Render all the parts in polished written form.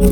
Yo,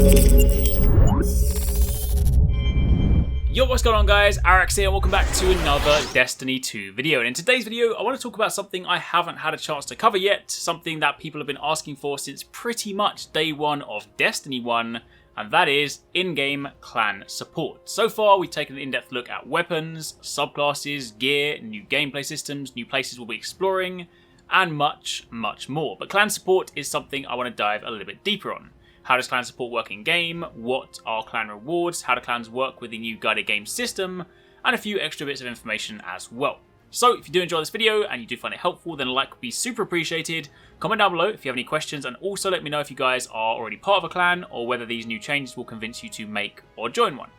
what's going on guys, Arekkz here and welcome back to another Destiny 2 video. And in today's video, I want to talk about something I haven't had a chance to cover yet, something that people have been asking for since pretty much day one of Destiny 1, and that is in-game clan support. So far, we've taken an in-depth look at weapons, subclasses, gear, new gameplay systems, new places we'll be exploring, and much, much more. But clan support is something I want to dive a little bit deeper on. How does clan support work in game? What are clan rewards? How do clans work with the new guided game system? And a few extra bits of information as well. So if you do enjoy this video and you do find it helpful, then a like would be super appreciated. Comment down below if you have any questions, and also let me know if you guys are already part of a clan or whether these new changes will convince you to make or join one.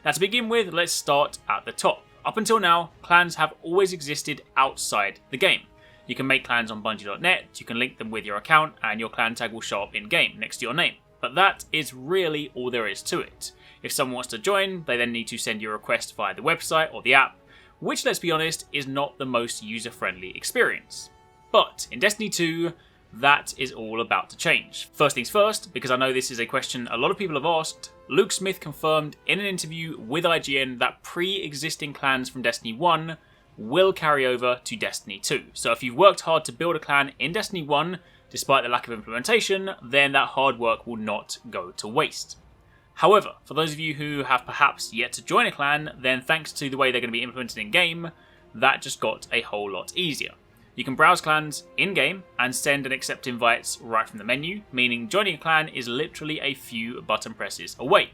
Now to begin with, let's start at the top. Up until now, clans have always existed outside the game. You can make clans on Bungie.net, you can link them with your account, and your clan tag will show up in-game next to your name. But that is really all there is to it. If someone wants to join, they then need to send you a request via the website or the app, which, let's be honest, is not the most user-friendly experience. But in Destiny 2, that is all about to change. First things first, because I know this is a question a lot of people have asked, Luke Smith confirmed in an interview with IGN that pre-existing clans from Destiny 1 will carry over to Destiny 2. So if you've worked hard to build a clan in Destiny 1, despite the lack of implementation, then that hard work will not go to waste. However, for those of you who have perhaps yet to join a clan, then thanks to the way they're going to be implemented in-game, that just got a whole lot easier. You can browse clans in-game and send and accept invites right from the menu, meaning joining a clan is literally a few button presses away.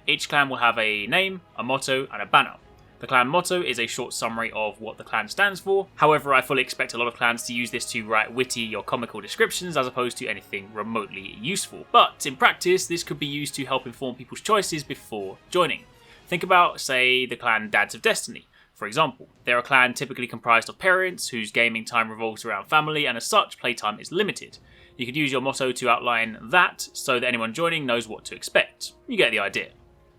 Each clan will have a name, a motto, and a banner. The clan motto is a short summary of what the clan stands for. However, I fully expect a lot of clans to use this to write witty or comical descriptions as opposed to anything remotely useful. But in practice, this could be used to help inform people's choices before joining. Think about, say, the clan Dads of Destiny. For example, they're a clan typically comprised of parents whose gaming time revolves around family, and as such, playtime is limited. You could use your motto to outline that so that anyone joining knows what to expect. You get the idea.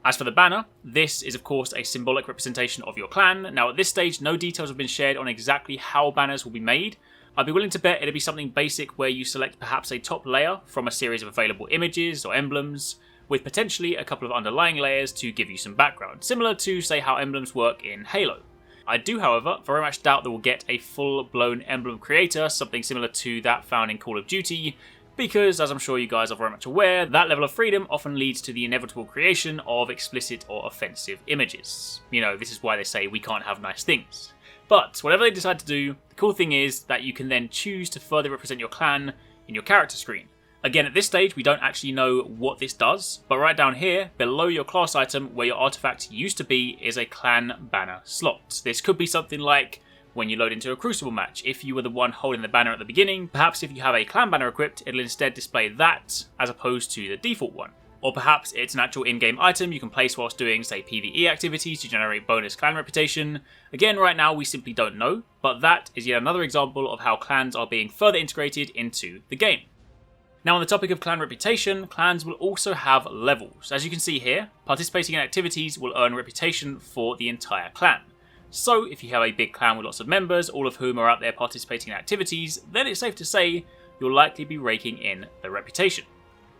As for the banner, this is of course a symbolic representation of your clan. Now at this stage, no details have been shared on exactly how banners will be made. I'd be willing to bet it'll be something basic where you select perhaps a top layer from a series of available images or emblems, with potentially a couple of underlying layers to give you some background, similar to say how emblems work in Halo. I do, however, very much doubt that we'll get a full-blown emblem creator, something similar to that found in Call of Duty, because, as I'm sure you guys are very much aware, that level of freedom often leads to the inevitable creation of explicit or offensive images. You know, this is why they say we can't have nice things. But whatever they decide to do, the cool thing is that you can then choose to further represent your clan in your character screen. Again, at this stage, we don't actually know what this does, but right down here, below your class item where your artifact used to be, is a clan banner slot. This could be something like when you load into a Crucible match. If you were the one holding the banner at the beginning, perhaps if you have a clan banner equipped, it'll instead display that as opposed to the default one. Or perhaps it's an actual in-game item you can place whilst doing, say, PvE activities to generate bonus clan reputation. Again, right now we simply don't know, but that is yet another example of how clans are being further integrated into the game. Now on the topic of clan reputation, clans will also have levels. As you can see here, participating in activities will earn reputation for the entire clan. So if you have a big clan with lots of members, all of whom are out there participating in activities, then it's safe to say you'll likely be raking in the reputation.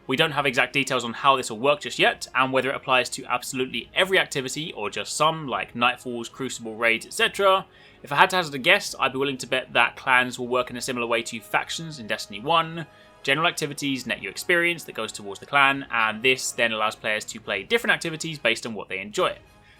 We don't have exact details on how this will work just yet, and whether it applies to absolutely every activity or just some, like Nightfalls, Crucible raids, etc. If I had to hazard a guess, I'd be willing to bet that clans will work in a similar way to factions in Destiny 1. General activities net you experience that goes towards the clan, and this then allows players to play different activities based on what they enjoy.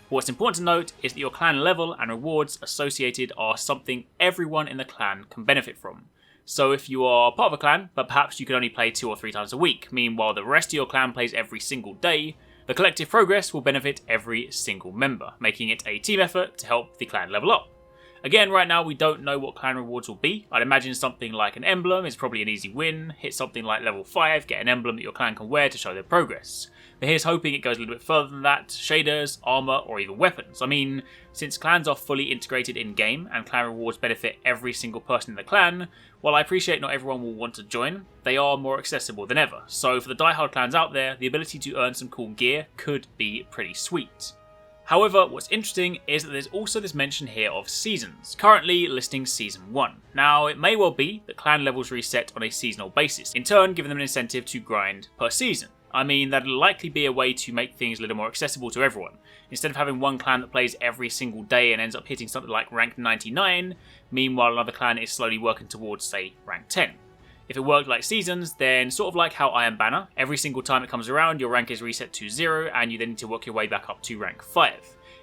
What's important to note is that your clan level and rewards associated are something everyone in the clan can benefit from. So if you are part of a clan, but perhaps you can only play 2 or 3 times a week, meanwhile the rest of your clan plays every single day, the collective progress will benefit every single member, making it a team effort to help the clan level up. Again, right now we don't know what clan rewards will be. I'd imagine something like an emblem is probably an easy win. Hit something like level 5, get an emblem that your clan can wear to show their progress. But here's hoping it goes a little bit further than that, shaders, armor, or even weapons. I mean, since clans are fully integrated in-game and clan rewards benefit every single person in the clan, while I appreciate not everyone will want to join, they are more accessible than ever. So for the diehard clans out there, the ability to earn some cool gear could be pretty sweet. However, what's interesting is that there's also this mention here of seasons, currently listing Season 1. Now, it may well be that clan levels reset on a seasonal basis, in turn giving them an incentive to grind per season. I mean, that'd likely be a way to make things a little more accessible to everyone. Instead of having one clan that plays every single day and ends up hitting something like rank 99, meanwhile another clan is slowly working towards, say, rank 10. If it worked like seasons, then sort of like how Iron Banner, every single time it comes around, your rank is reset to 0, and you then need to work your way back up to rank 5.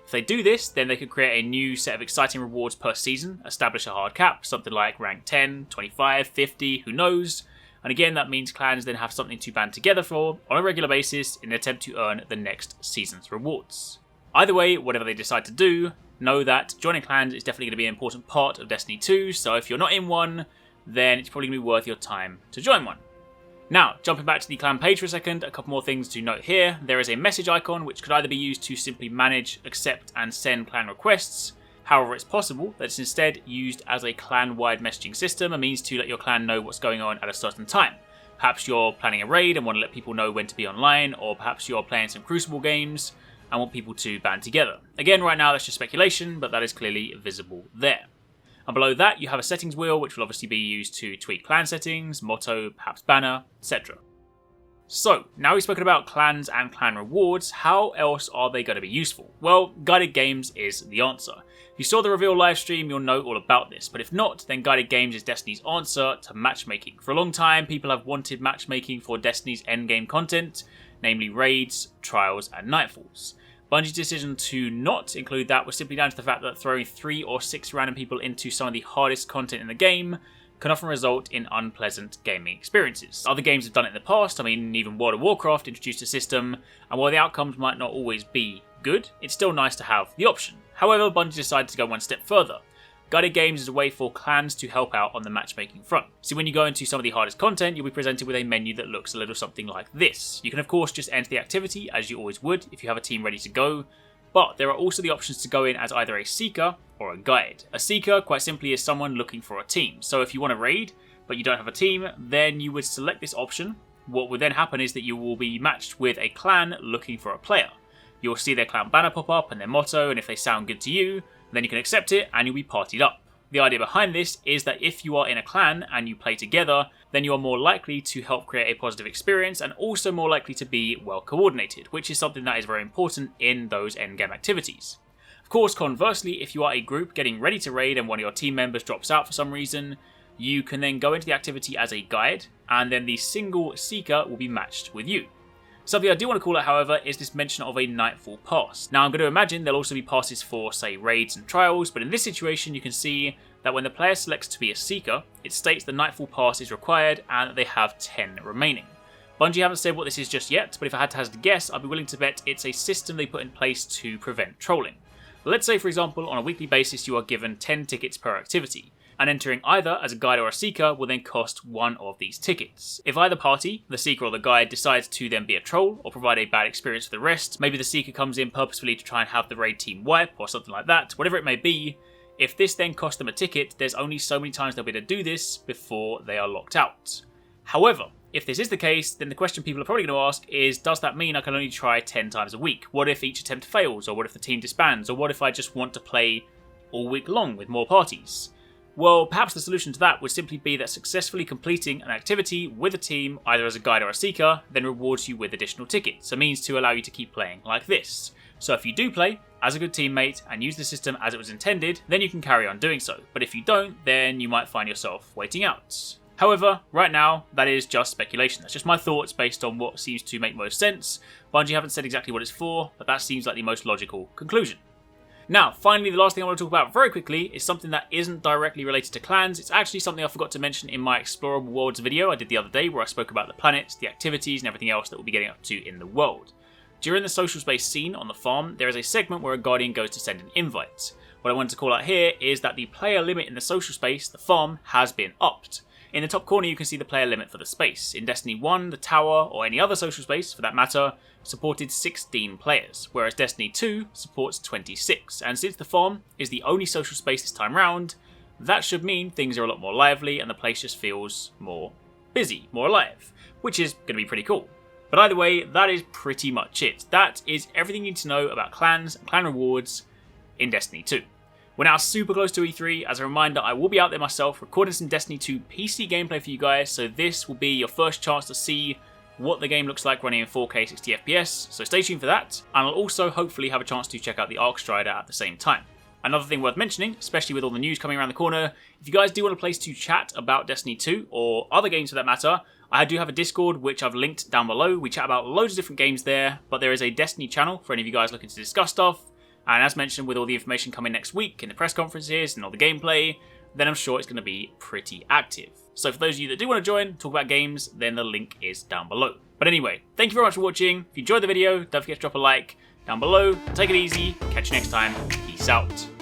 If they do this, then they could create a new set of exciting rewards per season, establish a hard cap, something like rank 10, 25, 50, who knows. And again, that means clans then have something to band together for on a regular basis in an attempt to earn the next season's rewards. Either way, whatever they decide to do, know that joining clans is definitely going to be an important part of Destiny 2, so if you're not in one, then it's probably going to be worth your time to join one. Now, jumping back to the clan page for a second, a couple more things to note here. There is a message icon which could either be used to simply manage, accept and send clan requests. However, it's possible that it's instead used as a clan-wide messaging system, a means to let your clan know what's going on at a certain time. Perhaps you're planning a raid and want to let people know when to be online, or perhaps you're playing some Crucible games and want people to band together. Again, right now that's just speculation, but that is clearly visible there. And below that, you have a settings wheel, which will obviously be used to tweak clan settings, motto, perhaps banner, etc. So, now we've spoken about clans and clan rewards, how else are they going to be useful? Well, guided games is the answer. If you saw the reveal livestream, you'll know all about this, but if not, then guided games is Destiny's answer to matchmaking. For a long time, people have wanted matchmaking for Destiny's endgame content, namely raids, trials, and nightfalls. Bungie's decision to not include that was simply down to the fact that throwing 3 or 6 random people into some of the hardest content in the game can often result in unpleasant gaming experiences. Other games have done it in the past. I mean, even World of Warcraft introduced a system, and while the outcomes might not always be good, it's still nice to have the option. However, Bungie decided to go one step further. Guided games is a way for clans to help out on the matchmaking front. So when you go into some of the hardest content, you'll be presented with a menu that looks a little something like this. You can of course just enter the activity as you always would if you have a team ready to go, but there are also the options to go in as either a seeker or a guide. A seeker, quite simply, is someone looking for a team. So if you want to raid, but you don't have a team, then you would select this option. What would then happen is that you will be matched with a clan looking for a player. You'll see their clan banner pop up and their motto, and if they sound good to you, then you can accept it and you'll be partied up. The idea behind this is that if you are in a clan and you play together, then you are more likely to help create a positive experience and also more likely to be well coordinated, which is something that is very important in those endgame activities. Of course, conversely, if you are a group getting ready to raid and one of your team members drops out for some reason, you can then go into the activity as a guide, and then the single seeker will be matched with you. Something I do want to call out, however, is this mention of a Nightfall pass. Now, I'm going to imagine there'll also be passes for, say, raids and trials, but in this situation you can see that when the player selects to be a seeker, it states the Nightfall pass is required and that they have 10 remaining. Bungie haven't said what this is just yet, but if I had to hazard a guess, I'd be willing to bet it's a system they put in place to prevent trolling. Let's say, for example, on a weekly basis you are given 10 tickets per activity, and entering either as a guide or a seeker will then cost one of these tickets. If either party, the seeker or the guide, decides to then be a troll or provide a bad experience for the rest, maybe the seeker comes in purposefully to try and have the raid team wipe or something like that, whatever it may be, if this then costs them a ticket, there's only so many times they'll be able to do this before they are locked out. However, if this is the case, then the question people are probably going to ask is, does that mean I can only try 10 times a week? What if each attempt fails? Or what if the team disbands? Or what if I just want to play all week long with more parties? Well, perhaps the solution to that would simply be that successfully completing an activity with a team, either as a guide or a seeker, then rewards you with additional tickets, a means to allow you to keep playing like this. So if you do play as a good teammate and use the system as it was intended, then you can carry on doing so. But if you don't, then you might find yourself waiting out. However, right now, that is just speculation. That's just my thoughts based on what seems to make most sense. Bungie haven't said exactly what it's for, but that seems like the most logical conclusion. Now, finally, the last thing I want to talk about very quickly is something that isn't directly related to clans. It's actually something I forgot to mention in my Explorable Worlds video I did the other day, where I spoke about the planets, the activities, and everything else that we'll be getting up to in the world. During the social space scene on the farm, there is a segment where a Guardian goes to send an invite. What I wanted to call out here is that the player limit in the social space, the farm, has been upped. In the top corner you can see the player limit for the space. In Destiny 1, the tower, or any other social space for that matter, supported 16 players, whereas Destiny 2 supports 26. And since the farm is the only social space this time round, that should mean things are a lot more lively and the place just feels more busy, more alive, which is going to be pretty cool. But either way, that is pretty much it. That is everything you need to know about clans and clan rewards in Destiny 2. We're now super close to E3. As a reminder, I will be out there myself recording some Destiny 2 PC gameplay for you guys, so this will be your first chance to see what the game looks like running in 4K 60 FPS, so stay tuned for that, and I'll also hopefully have a chance to check out the Arekkz Strider at the same time. Another thing worth mentioning, especially with all the news coming around the corner, if you guys do want a place to chat about Destiny 2, or other games for that matter, I do have a Discord which I've linked down below. We chat about loads of different games there, but there is a Destiny channel for any of you guys looking to discuss stuff, and as mentioned, with all the information coming next week in the press conferences and all the gameplay, then I'm sure it's going to be pretty active. So for those of you that do want to join, talk about games, then the link is down below. But anyway, thank you very much for watching. If you enjoyed the video, don't forget to drop a like down below. Take it easy. Catch you next time. Peace out.